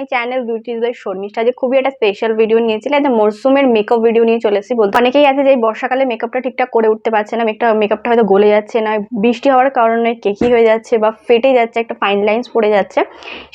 My channel beauty by Sharmistha. যে খুবই একটা স্পেশাল ভিডিও নিয়েছিল, একটা মরসুমের মেকআপ ভিডিও নিয়ে চলে এসেছি। বলতে অনেকেই আছে যে বর্ষাকালে মেকআপটা ঠিকঠাক করে উঠতে পারছে না, মেকআপটা হয়তো গলে যাচ্ছে না, বৃষ্টি হওয়ার কারণে কেকি হয়ে যাচ্ছে বা ফেটে যাচ্ছে, একটা ফাইন লাইন্স পড়ে যাচ্ছে।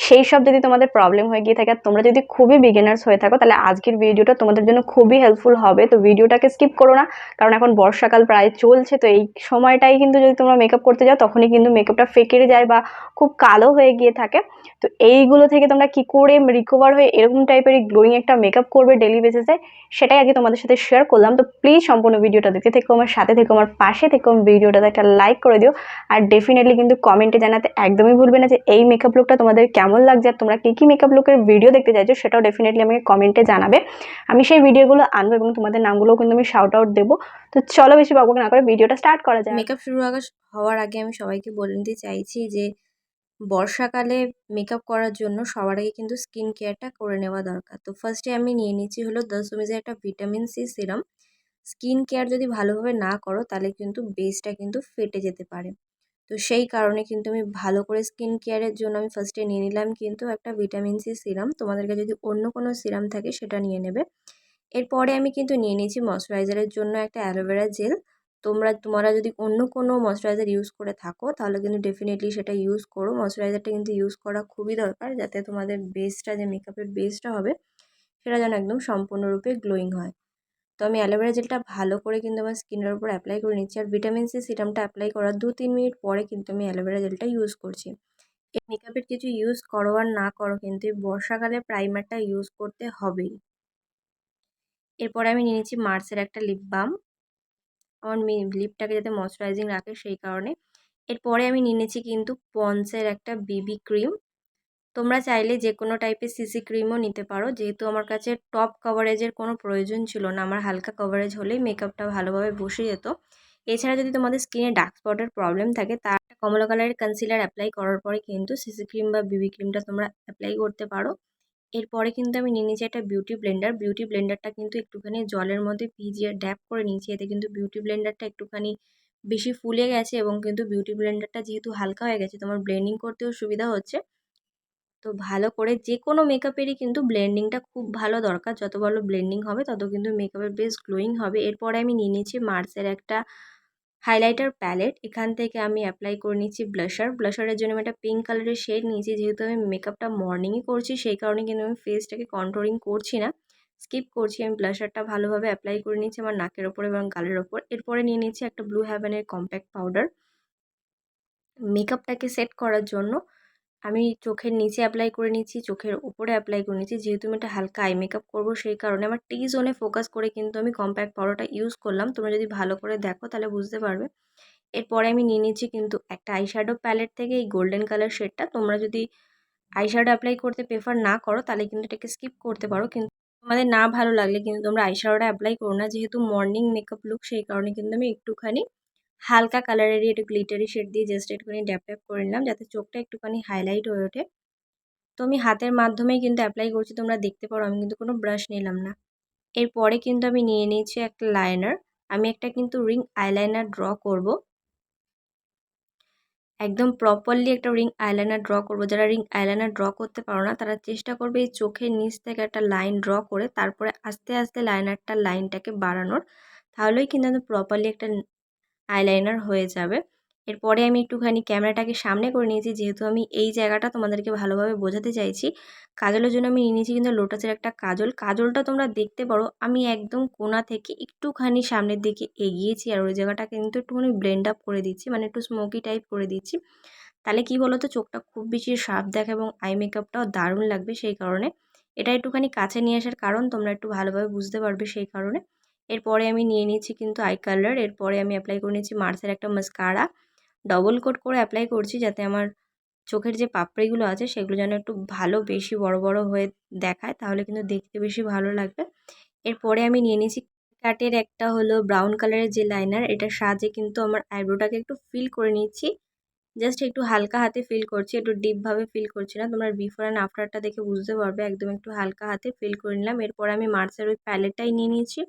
সেই সব যদি তোমাদের প্রবলেম হয়ে গিয়ে থাকে আর তোমরা যদি খুবই বিগিনার্স হয়ে থাকো, তাহলে আজকের ভিডিওটা তোমাদের জন্য খুবই হেল্পফুল হবে। তো ভিডিওটাকে স্কিপ করো না, কারণ এখন বর্ষাকাল প্রায় চলছে। তো এই সময়টাই কিন্তু যদি তোমরা মেকআপ করতে যাও, তখনই কিন্তু মেকআপটা ফেকে যায় বা খুব কালো হয়ে গিয়ে থাকে। তো এইগুলো থেকে তোমরা কি করে রিকভার হয়ে এরকম টাইপের গ্লোয়িং একটা মেকআপ করবে ডেইলি বেসিসে, সেটাই আজকে তোমাদের সাথে শেয়ার করলাম। তো প্লিজ সম্পূর্ণ ভিডিওটা দেখতে থেকো, আমার সাথে থেকো, আমার পাশে থেকো, ভিডিওটাতে একটা লাইক করে দিও। আর ডেফিনেটলি কিন্তু কমেন্টে জানাতে একদমই ভুলবে না যে এই মেকআপ লুকটা তোমাদের কেমন লাগছে, আর তোমরা কি মেকআপ লুকের ভিডিও দেখতে চাইছো সেটাও ডেফিনেটলি আমাকে কমেন্টে জানাবে। আমি সেই ভিডিওগুলো আনবো এবং তোমাদের নামগুলোও কিন্তু আমি শাউট আউট দেবো। তো চলো বেশি বকবক না করে ভিডিওটা স্টার্ট করা যায়। মেকআপ শুরু হওয়ার আগে আমি সবাইকে বলে নিতে চাইছি যে বর্ষাকালে মেকআপ করার জন্য সবার আগে কিন্তু স্কিন কেয়ারটা করে নেওয়া দরকার। তো ফার্স্টে আমি নিয়ে নিচ্ছি হলো সাউমিজের একটা vitamin C serum. Skin care যদি ভালোভাবে না করো তাহলে কিন্তু বেসটা কিন্তু ফেটে যেতে পারে। তো সেই কারণে কিন্তু আমি ভালো করে স্কিন কেয়ারের জন্য আমি ফার্স্টে নিয়ে নিলাম কিন্তু একটা ভিটামিন সি সিরাম। তোমাদেরকে যদি অন্য কোনো সিরাম থাকে সেটা নিয়ে নেবে। এরপরে আমি কিন্তু নিয়ে নিয়েছি ময়শ্চারাইজারের জন্য একটা অ্যালোভেরা জেল। তোমরা যদি অন্য কোনো ময়শ্চারাইজার ইউজ করে থাকো তাহলে কিন্তু ডেফিনেটলি সেটা ইউজ করো। ময়শ্চারাইজারটা কিন্তু ইউজ করা খুবই দরকার, যাতে তোমাদের বেসটা, যে মেকআপের বেসটা হবে, সেটা যেন একদম সম্পূর্ণরূপে গ্লোয়িং হয়। তো আমি অ্যালোভেরা জেলটা ভালো করে কিন্তু আমার স্কিনের উপর অ্যাপ্লাই করে নিচ্ছি। আর ভিটামিন সি সিরামটা অ্যাপ্লাই করার 2-3 মিনিট পরে কিন্তু আমি অ্যালোভেরা জেলটা ইউজ করছি। এই মেকআপের কিছু ইউজ করো আর না করো, কিন্তু এই বর্ষাকালে প্রাইমারটা ইউজ করতে হবেই। এরপরে আমি নিয়ে নিচ্ছি মার্সের একটা লিপ বাম, আমার লিপটাকে যাতে ময়শ্চারাইজিং রাখে সেই কারণে। এরপরে আমি নিয়ে নিচ্ছি কিন্তু পন্সের একটা বিবি ক্রিম। তোমরা চাইলে যে কোনো টাইপের সিসি ক্রিমও নিতে পারো, যেহেতু আমার কাছে টপ কভারেজের কোনো প্রয়োজন ছিল না, আমার হালকা কভারেজ হলেই মেকআপটা ভালোভাবে বসে যেত। এছাড়া যদি তোমাদের স্কিনে ডার্ক স্পটের প্রবলেম থাকে, তার একটা কমলা কালারের কনসিলার অ্যাপ্লাই করার পরে কিন্তু সিসি ক্রিম বা বিবি ক্রিমটা তোমরা অ্যাপ্লাই করতে পারো। এরপরে কিন্তু আমি নিয়ে নিয়েছি একটা বিউটি ব্লেন্ডার। বিউটি ব্লেন্ডারটা কিন্তু একটুখানি জলের মধ্যে ভিজিয়ে ড্যাপ করে নিয়েছি, এতে কিন্তু বিউটি ব্লেন্ডারটা একটুখানি বেশি ফুলে গেছে এবং কিন্তু বিউটি ব্লেন্ডারটা যেহেতু হালকা হয়ে গেছে, তোমার ব্লেন্ডিং করতেও সুবিধা হচ্ছে। তো ভালো করে যে কোনো মেকআপেরই কিন্তু ব্লেন্ডিংটা খুব ভালো দরকার, যত ভালো ব্লেন্ডিং হবে তত কিন্তু মেকআপের বেশ গ্লোয়িং হবে। এরপরে আমি নিয়ে নিচ্ছি মার্সের একটা হাইলাইটার প্যালেট। এখান থেকে আমি অ্যাপ্লাই করে নিচ্ছি ব্লাশারের জন্য আমি একটা পিঙ্ক কালারের শেড নিয়েছি। যেহেতু আমি মেকআপটা মর্নিংয়ে করছি সেই কারণে কিন্তু আমি ফেসটাকে কন্ট্রোলিং করছি না, স্কিপ করছি। আমি ব্লাশারটা ভালোভাবে অ্যাপ্লাই করে নিচ্ছি আমার নাকের ওপর এবং গালের ওপর। এরপরে নিয়ে নিচ্ছি একটা ব্লু হেভেনের কম্প্যাক্ট পাউডার। মেকআপটাকে সেট করার জন্য আমি চোখের নিচে অ্যাপ্লাই করে নিচ্ছি, চোখের উপরে অ্যাপ্লাই করে নিচ্ছি। যেহেতু আমি একটা হালকা আই মেকআপ করবো সেই কারণে আমার টি জোনে ফোকাস করে কিন্তু আমি কম্প্যাক্ট পাউডারটা ইউজ করলাম। তোমরা যদি ভালো করে দেখো তাহলে বুঝতে পারবে। এরপরে আমি নিয়ে নিচ্ছি কিন্তু একটা আইশ্যাডো প্যালেট থেকে এই গোল্ডেন কালার শেডটা। তোমরা যদি আইশ্যাডো অ্যাপ্লাই করতে প্রেফার না করো তাহলে কিন্তু এটাকে স্কিপ করতে পারো, কিন্তু তোমাদের না ভালো লাগলে কিন্তু তোমরা আইশ্যাডোটা অ্যাপ্লাই করো না। যেহেতু মর্নিং মেকআপ লুক সেই কারণে কিন্তু আমি একটুখানি হালকা কালারেরই একটু গ্লিটারি শেড দিয়ে জাস্ট একটুখানি ড্যাপ ড্যাপ করে নিলাম, যাতে চোখটা একটুখানি হাইলাইট হয়ে ওঠে। তো আমি হাতের মাধ্যমেই কিন্তু অ্যাপ্লাই করছি, তোমরা দেখতে পারো আমি কিন্তু কোনো ব্রাশ নিলাম না। এরপরে কিন্তু আমি নিয়ে নিয়েছি একটা লাইনার। আমি একটা কিন্তু রিং আইলাইনার ড্র করব, একদম প্রপারলি একটা রিং আইলাইনার ড্র করব। যারা রিং আইলাইনার ড্র করতে পারো না তারা চেষ্টা করবে এই চোখের নিচ থেকে একটা লাইন ড্র করে তারপরে আস্তে আস্তে লাইনটাকে বাড়ানোর, তাহলেই কিন্তু প্রপারলি একটা আইলাইনার হয়ে যাবে। এরপরে আমি একটুখানি ক্যামেরাটাকে সামনে করে নিয়েছি, যেহেতু আমি এই জায়গাটা তোমাদেরকে ভালোভাবে বোঝাতে চাইছি। কাজলের জন্য আমি নিয়ে নিয়েছি কিন্তু লোটাসের একটা কাজল। কাজলটা তোমরা দেখতে পারো আমি একদম কোণা থেকে একটুখানি সামনের দিকে এগিয়েছি, আর ওই জায়গাটাকে কিন্তু একটুখানি ব্লেন্ড আপ করে দিচ্ছি, মানে একটু স্মোকি টাইপ করে দিচ্ছি। তাহলে কি বলো তো, চোখটা খুব বেশি শার্প দেখে এবং আই মেকআপটাও দারুণ লাগবে। সেই কারণে এটা একটুখানি কাছে নিয়ে আসার কারণ, তোমরা একটু ভালোভাবে বুঝতে পারবে সেই কারণে। এরপরে আমি নিয়ে নিচ্ছি কিন্তু আই কালার। এরপরে আমি অ্যাপ্লাই করে নিচ্ছি মার্সের একটা মাস্কারা। ডবল কোট করে অ্যাপ্লাই করছি যাতে আমার চোখের যে পাপড়িগুলো আছে সেগুলো যেন একটু ভালো বেশি বড় বড় হয়ে দেখায়, তাহলে কিন্তু দেখতে বেশি ভালো লাগবে। এরপরে আমি নিয়ে নিয়েছি কাটের একটা হলো ব্রাউন কালারের যে লাইনার, এটার সাহায্যে কিন্তু আমার আইব্রোটাকে একটু ফিল করে নিচ্ছি। জাস্ট একটু হালকা হাতে ফিল করছি, একটু ডিপভাবে ফিল করছি না। তোমরা বিফোর অ্যান্ড আফটারটা দেখে বুঝতে পারবে, একদম একটু হালকা হাতে ফিল করে নিলাম। এরপর আমি মার্সের ওই প্যালেটটাই নিয়ে নিয়েছি।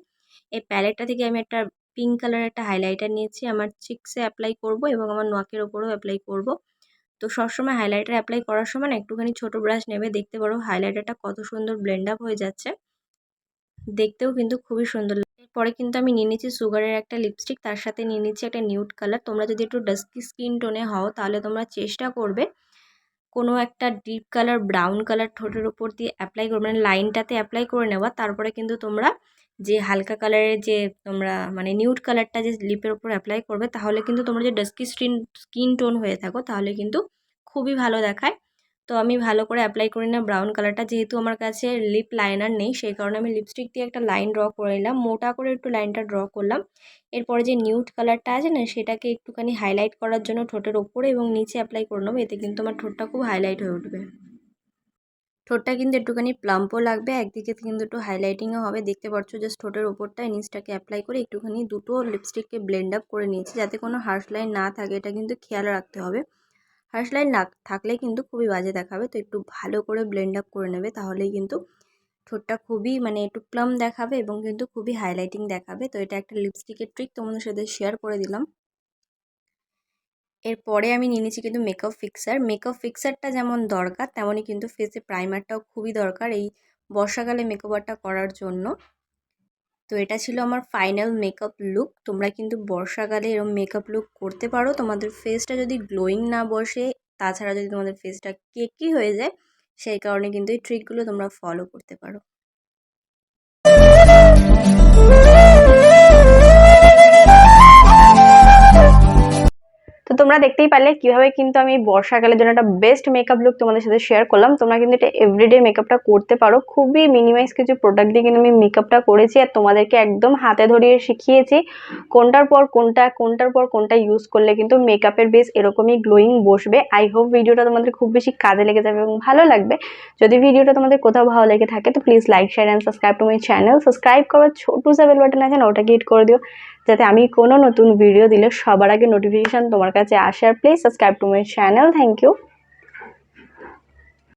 এই প্যালেটটা থেকে আমি একটা পিঙ্ক কালারের একটা হাইলাইটার নিয়েছি, আমার চিক্সে অ্যাপ্লাই করব এবং আমার নাকের ওপরেও অ্যাপ্লাই করব। তো সবসময় হাইলাইটার অ্যাপ্লাই করার সময় না একটুখানি ছোট ব্রাশ নেবে, দেখতে পারো হাইলাইটারটা কত সুন্দর ব্লেন্ড আপ হয়ে যাচ্ছে, দেখতেও কিন্তু খুবই সুন্দর। এরপরে কিন্তু আমি নিয়ে নিচ্ছি সুগারের একটা লিপস্টিক, তার সাথে নিয়ে নিচ্ছি একটা নিউড কালার। তোমরা যদি একটু ডাস্কি স্কিন টোনে হও তাহলে তোমরা চেষ্টা করবে কোনো একটা ডিপ কালার ব্রাউন কালার ঠোঁটের উপর দিয়ে অ্যাপ্লাই করবে, মানে লাইনটাতে অ্যাপ্লাই করে নেওয়া। তারপরে কিন্তু তোমরা যে হালকা কালারের যে তোমরা মানে নিউড কালারটা যে লিপের উপর অ্যাপ্লাই করবে, তাহলে কিন্তু তোমরা যে ডাস্কি স্কিন টোন হয়ে থাকো তাহলে কিন্তু খুবই ভালো দেখায়। তো আমি ভালো করে অ্যাপ্লাই করি না ব্রাউন কালারটা, যেহেতু আমার কাছে লিপ লাইনার নেই সেই কারণে আমি লিপস্টিক দিয়ে একটা লাইন ড্র করে নিলাম, মোটা করে একটু লাইনটা ড্র করলাম। এরপরে যে নিউড কালারটা আছে না সেটাকে একটুখানি হাইলাইট করার জন্য ঠোঁটের ওপরে এবং নিচে অ্যাপ্লাই করে নেবো, এতে কিন্তু আমার ঠোঁটটা খুব হাইলাইট হয়ে উঠবে। ঠোঁটটা কিন্তু একটুখানি প্লাম্পও লাগবে, একদিকে কিন্তু একটু হাইলাইটিংও হবে। দেখতে পাচ্ছ জাস্ট ঠোঁটের ওপরটায় নিচটাকে অ্যাপ্লাই করে একটুখানি দুটো লিপস্টিককে ব্লেন্ড আপ করে নিয়েছি, যাতে কোনো হার্শ লাইন না থাকে, এটা কিন্তু খেয়াল রাখতে হবে। হার্শ লাইন না থাকলে কিন্তু খুবই বাজে দেখাবে। তো একটু ভালো করে ব্লেন্ড আপ করে নেবে, তাহলেই কিন্তু ঠোঁটটা খুবই মানে একটু প্লাম দেখাবে এবং কিন্তু খুবই হাইলাইটিং দেখাবে। তো এটা একটা লিপস্টিকের ট্রিক তোমাদের সাথে শেয়ার করে দিলাম। এরপরে আমি নিয়ে নিচ্ছি কিন্তু মেকআপ ফিক্সার। মেকআপ ফিক্সারটা যেমন দরকার তেমনই কিন্তু ফেসে প্রাইমারটাও খুবই দরকার এই বর্ষাকালে মেকওভারটা করার জন্য। তো এটা ছিল আমার ফাইনাল মেকআপ লুক। তোমরা কিন্তু বর্ষাকালে এরকম মেকআপ লুক করতে পারো। তোমাদের ফেসটা যদি গ্লোয়িং না বসে, তাছাড়া যদি তোমাদের ফেসটা কেকি হয়ে যায়, সেই কারণে কিন্তু এই ট্রিকগুলো তোমরা ফলো করতে পারো। তো তোমরা দেখতেই পারলে কিভাবে কিন্তু আমি বর্ষাকালের জন্য একটা বেস্ট মেকআপ লুক তোমাদের সাথে শেয়ার করলাম। তোমরা কিন্তু এটা এভরিডে মেকআপটা করতে পারো, খুবই মিনিমাইজ কিছু প্রোডাক্ট দিয়ে কিন্তু আমি মেকআপটা করেছি আর তোমাদেরকে একদম হাতে ধরিয়ে শিখিয়েছি কোনটার পর কোনটা ইউজ করলে কিন্তু মেকআপের বেস এরকমই গ্লোয়িং বসবে। আই হোপ ভিডিওটা তোমাদের খুব বেশি কাজে লেগে যাবে এবং ভালো লাগবে। যদি ভিডিওটা তোমাদের কোথাও ভালো লেগে থাকে তো please like share and subscribe to my channel. Subscribe করার ছোট সা বেল বাটন আছে না, ওটাকে হিট করে দিও, যাতে আমি কোনো নতুন ভিডিও দিলে সবার আগে নোটিফিকেশন তোমার কাছে আসে। আর please subscribe to my channel. Thank you.